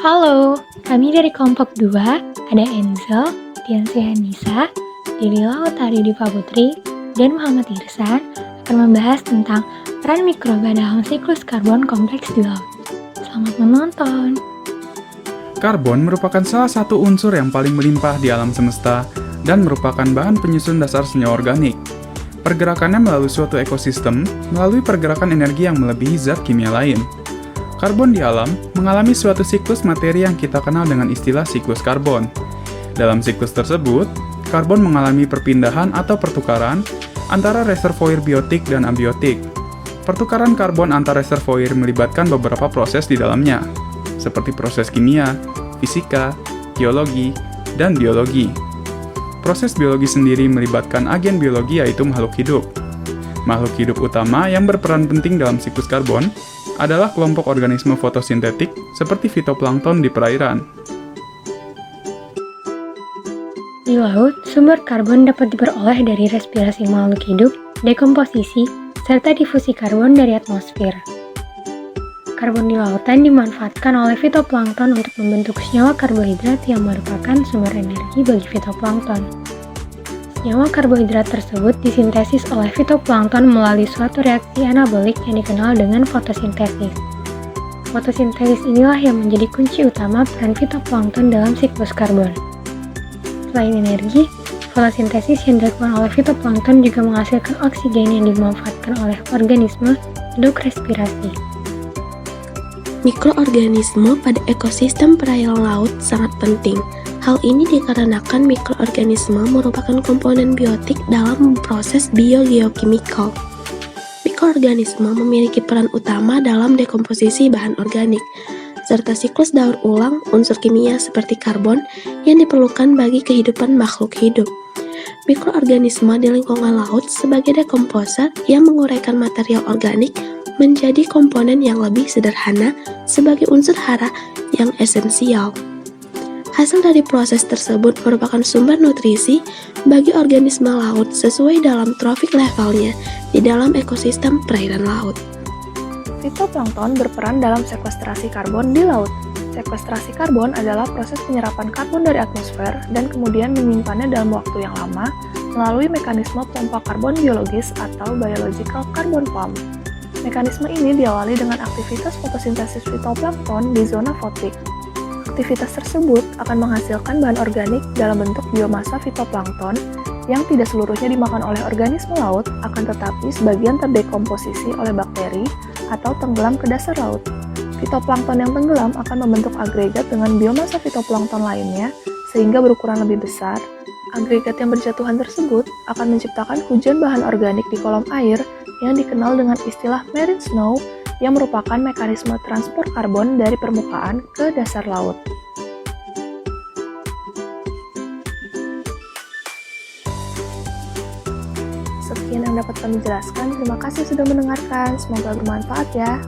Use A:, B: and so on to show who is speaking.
A: Halo, kami dari kelompok 2, ada Enzo, Diansyah Nisa, Dilila Utari Diva Putri, dan Muhammad Irsan akan membahas tentang peran mikroba dalam siklus karbon kompleks di laut. Selamat menonton!
B: Karbon merupakan salah satu unsur yang paling melimpah di alam semesta dan merupakan bahan penyusun dasar senyawa organik. Pergerakannya melalui suatu ekosistem melalui pergerakan energi yang melebihi zat kimia lain. Karbon di alam mengalami suatu siklus materi yang kita kenal dengan istilah siklus karbon. Dalam siklus tersebut, karbon mengalami perpindahan atau pertukaran antara reservoir biotik dan abiotik. Pertukaran karbon antar reservoir melibatkan beberapa proses di dalamnya, seperti proses kimia, fisika, geologi, dan biologi. Proses biologi sendiri melibatkan agen biologi yaitu makhluk hidup. Makhluk hidup utama yang berperan penting dalam siklus karbon adalah kelompok organisme fotosintetik seperti fitoplankton di perairan.
A: Di laut, sumber karbon dapat diperoleh dari respirasi makhluk hidup, dekomposisi, serta difusi karbon dari atmosfer. Karbon di lautan dimanfaatkan oleh fitoplankton untuk membentuk senyawa karbohidrat yang merupakan sumber energi bagi fitoplankton. Senyawa karbohidrat tersebut disintesis oleh fitoplankton melalui suatu reaksi anabolik yang dikenal dengan fotosintesis. Fotosintesis inilah yang menjadi kunci utama peran fitoplankton dalam siklus karbon. Selain energi, fotosintesis yang dilakukan oleh fitoplankton juga menghasilkan oksigen yang dimanfaatkan oleh organisme untuk respirasi.
C: Mikroorganisme pada ekosistem perairan laut sangat penting. Hal ini dikarenakan mikroorganisme merupakan komponen biotik dalam proses biogeokimikal. Mikroorganisme memiliki peran utama dalam dekomposisi bahan organik, serta siklus daur ulang unsur kimia seperti karbon yang diperlukan bagi kehidupan makhluk hidup. Mikroorganisme di lingkungan laut sebagai dekomposer yang menguraikan material organik menjadi komponen yang lebih sederhana sebagai unsur hara yang esensial. Hasil dari proses tersebut merupakan sumber nutrisi bagi organisme laut sesuai dalam tropik levelnya di dalam ekosistem perairan laut.
D: Fitoplankton berperan dalam sekwestrasi karbon di laut. Sekwestrasi karbon adalah proses penyerapan karbon dari atmosfer dan kemudian menyimpannya dalam waktu yang lama melalui mekanisme pompa karbon biologis atau biological carbon pump. Mekanisme ini diawali dengan aktivitas fotosintesis fitoplankton di zona fotik. Aktivitas tersebut akan menghasilkan bahan organik dalam bentuk biomasa fitoplankton yang tidak seluruhnya dimakan oleh organisme laut, akan tetapi sebagian terdekomposisi oleh bakteri atau tenggelam ke dasar laut. Fitoplankton yang tenggelam akan membentuk agregat dengan biomasa fitoplankton lainnya sehingga berukuran lebih besar. Agregat yang berjatuhan tersebut akan menciptakan hujan bahan organik di kolom air yang dikenal dengan istilah marine snow yang merupakan mekanisme transport karbon dari permukaan ke dasar laut. Sekian yang dapat kami jelaskan. Terima kasih sudah mendengarkan. Semoga bermanfaat ya.